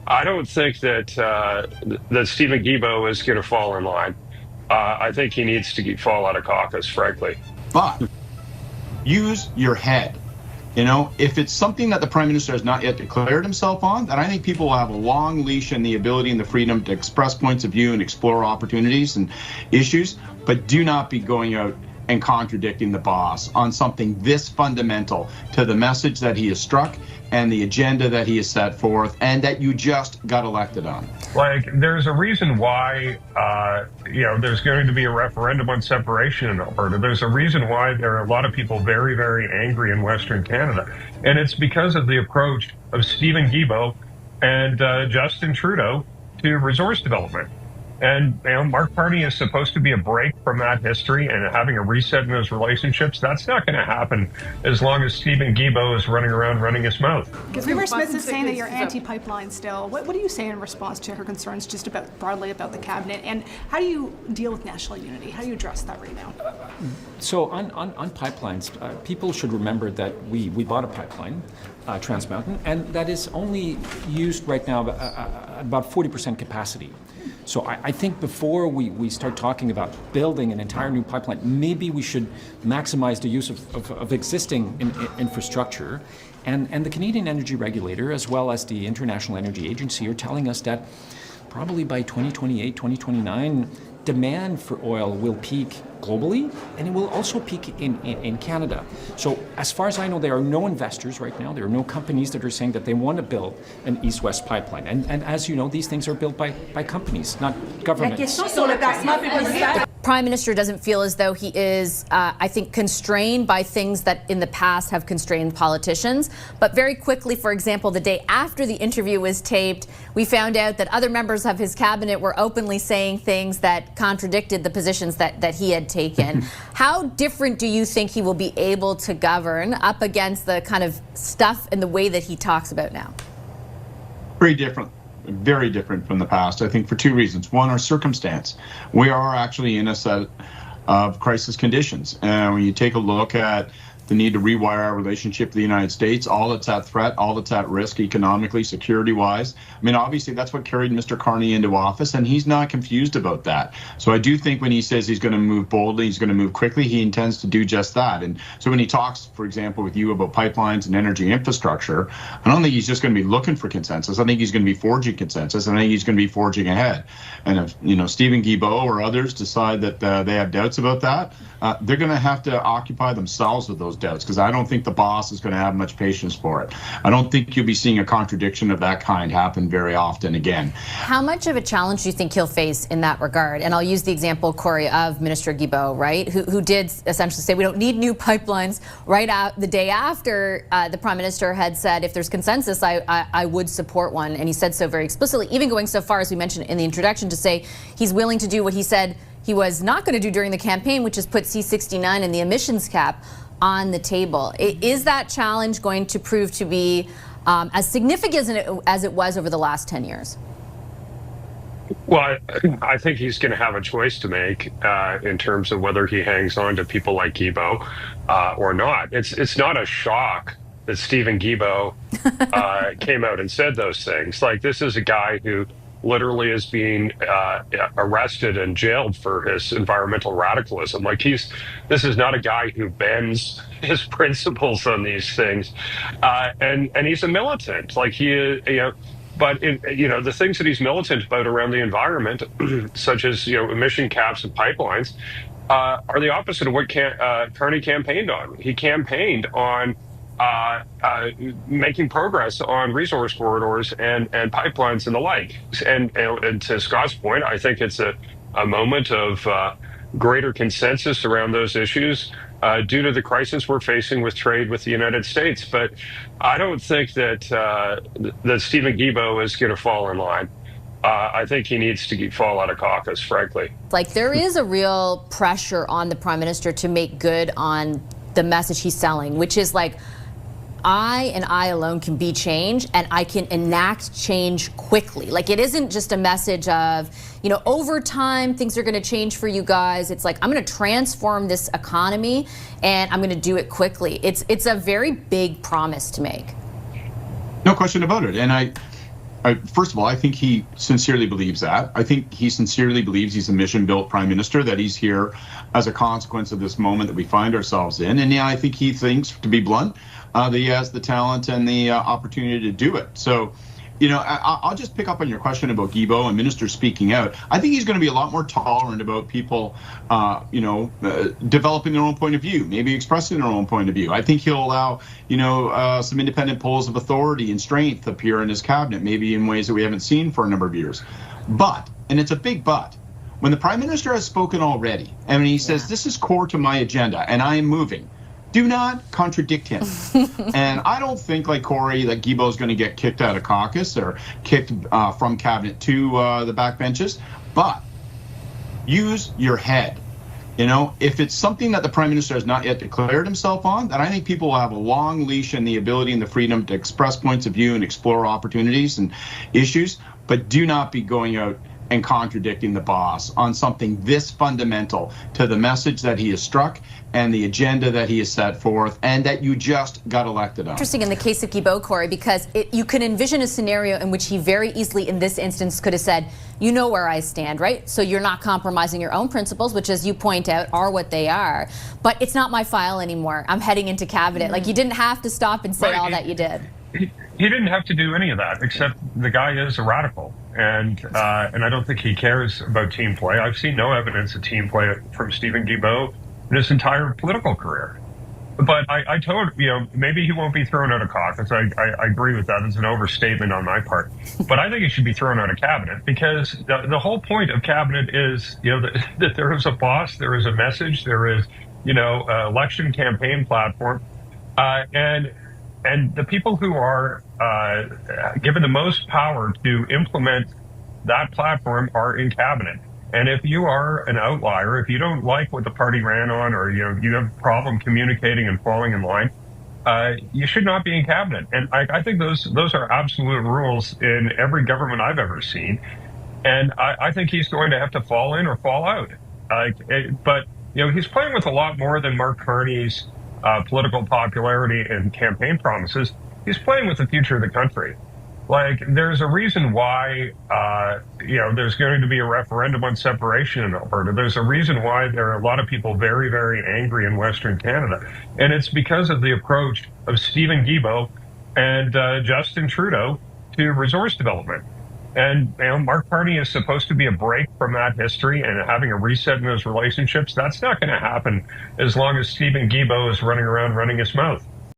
I don't think that Stephen Guilbeault is going to fall in line. I think he needs to fall out of caucus, frankly. But use your head. If it's something that the Prime Minister has not yet declared himself on, then I think people will have a long leash and the ability and the freedom to express points of view and explore opportunities and issues, but do not be going out and contradicting the boss on something this fundamental to the message that he has struck and the agenda that he has set forth and that you just got elected on. There's a reason why, there's going to be a referendum on separation in Alberta. There's a reason why there are a lot of people very, very angry in Western Canada. And it's because of the approach of Stephen Guilbeault and Justin Trudeau to resource development. And Mark Carney is supposed to be a break from that history and having a reset in those relationships. That's not going to happen as long as Stephen Guilbeault is running around running his mouth. Premier Smith is saying that you're anti-pipeline still. What do you say in response to her concerns just broadly about the cabinet? And how do you deal with national unity? How do you address that right now? So on pipelines, people should remember that we bought a pipeline, Trans Mountain, and that is only used right now about 40% capacity. So I think before we start talking about building an entire new pipeline, maybe we should maximize the use of existing infrastructure. And the Canadian Energy Regulator, as well as the International Energy Agency, are telling us that probably by 2028, 2029, demand for oil will peak globally, and it will also peak in Canada. So as far as I know, there are no investors right now. There are no companies that are saying that they want to build an east-west pipeline. And as you know, these things are built by companies, not governments. Prime Minister doesn't feel as though he is, I think, constrained by things that in the past have constrained politicians. But very quickly, for example, the day after the interview was taped, we found out that other members of his cabinet were openly saying things that contradicted the positions that he had taken. How different do you think he will be able to govern up against the kind of stuff and the way that he talks about now? Very different from the past, I think, for two reasons. One, our circumstance. We are actually in a set of crisis conditions. And when you take a look at the need to rewire our relationship with the United States, all that's at threat, all that's at risk economically, security-wise. I mean, obviously, that's what carried Mr. Carney into office, and he's not confused about that. So I do think when he says he's going to move boldly, he's going to move quickly, he intends to do just that. And so when he talks, for example, with you about pipelines and energy infrastructure, I don't think he's just going to be looking for consensus. I think he's going to be forging consensus, and I think he's going to be forging ahead. And if, Stephen Guilbeault or others decide that they have doubts about that, they're going to have to occupy themselves with those doubts, because I don't think the boss is going to have much patience for it. I don't think you'll be seeing a contradiction of that kind happen very often again. How much of a challenge do you think he'll face in that regard? And I'll use the example, Corey, of Minister Guilbeault, right, who did essentially say we don't need new pipelines right out the day after the Prime Minister had said if there's consensus, I would support one. And he said so very explicitly, even going so far, as we mentioned in the introduction, to say he's willing to do what he said he was not going to do during the campaign, which is put C69 and the emissions cap on the table. Is that challenge going to prove to be as significant as it was over the last 10 years? Well, I think he's going to have a choice to make in terms of whether he hangs on to people like Guilbeault or not. It's not a shock that Stephen Guilbeault came out and said those things. Like, this is a guy who literally is being arrested and jailed for his environmental radicalism. Like, this is not a guy who bends his principles on these things, and he's a militant. Like, but the things that he's militant about around the environment, such as emission caps and pipelines, are the opposite of what Carney campaigned on. He campaigned on making progress on resource corridors and pipelines and the like. And to Scott's point, I think it's a moment of greater consensus around those issues due to the crisis we're facing with trade with the United States. But I don't think that Stephen Guilbeault is going to fall in line. I think he needs to fall out of caucus, frankly. Like, there is a real pressure on the Prime Minister to make good on the message he's selling, which is like, I and I alone can be change, and I can enact change quickly. Like, it isn't just a message of, over time, things are going to change for you guys. It's like, I'm going to transform this economy, and I'm going to do it quickly. It's a very big promise to make. No question about it. And I first of all, I think he sincerely believes that. I think he sincerely believes he's a mission-built prime minister, that he's here as a consequence of this moment that we find ourselves in. And yeah, I think he thinks, to be blunt, that he has the talent and the opportunity to do it. So, I'll just pick up on your question about Guilbeault and ministers speaking out. I think he's going to be a lot more tolerant about people, developing their own point of view, maybe expressing their own point of view. I think he'll allow, some independent poles of authority and strength appear in his cabinet, maybe in ways that we haven't seen for a number of years. But, and it's a big but, when the prime minister has spoken already, and he says, this is core to my agenda and I am moving, do not contradict him. And I don't think, like Corey, that Guilbeault is going to get kicked out of caucus or kicked from cabinet to the backbenches. But use your head. If it's something that the prime minister has not yet declared himself on, then I think people will have a long leash and the ability and the freedom to express points of view and explore opportunities and issues. But do not be going out and contradicting the boss on something this fundamental to the message that he has struck and the agenda that he has set forth and that you just got elected on. Interesting in the case of Guilbeault, Corey, because you can envision a scenario in which he very easily in this instance could have said, you know where I stand, right? So you're not compromising your own principles, which, as you point out, are what they are. But it's not my file anymore. I'm heading into cabinet. Like, you didn't have to stop and say all that you did. He didn't have to do any of that, except the guy is a radical, and I don't think he cares about team play. I've seen no evidence of team play from Stephen Guilbeault in his entire political career. But I told, maybe he won't be thrown out of caucus. I agree with that. It's an overstatement on my part. But I think he should be thrown out of cabinet, because the whole point of cabinet is, that there is a boss, there is a message, there is, election campaign platform, and the people who are given the most power to implement that platform are in cabinet. And if you are an outlier, if you don't like what the party ran on, or you have a problem communicating and falling in line, you should not be in cabinet. And I think those are absolute rules in every government I've ever seen. And I think he's going to have to fall in or fall out. But he's playing with a lot more than Mark Carney's political popularity and campaign promises. He's playing with the future of the country. Like, there's a reason why, there's going to be a referendum on separation in Alberta. There's a reason why there are a lot of people very, very angry in Western Canada. And it's because of the approach of Stephen Guilbeault and Justin Trudeau to resource development. And Mark Carney is supposed to be a break from that history and having a reset in those relationships. That's not going to happen as long as Stephen Guilbeault is running around running his mouth.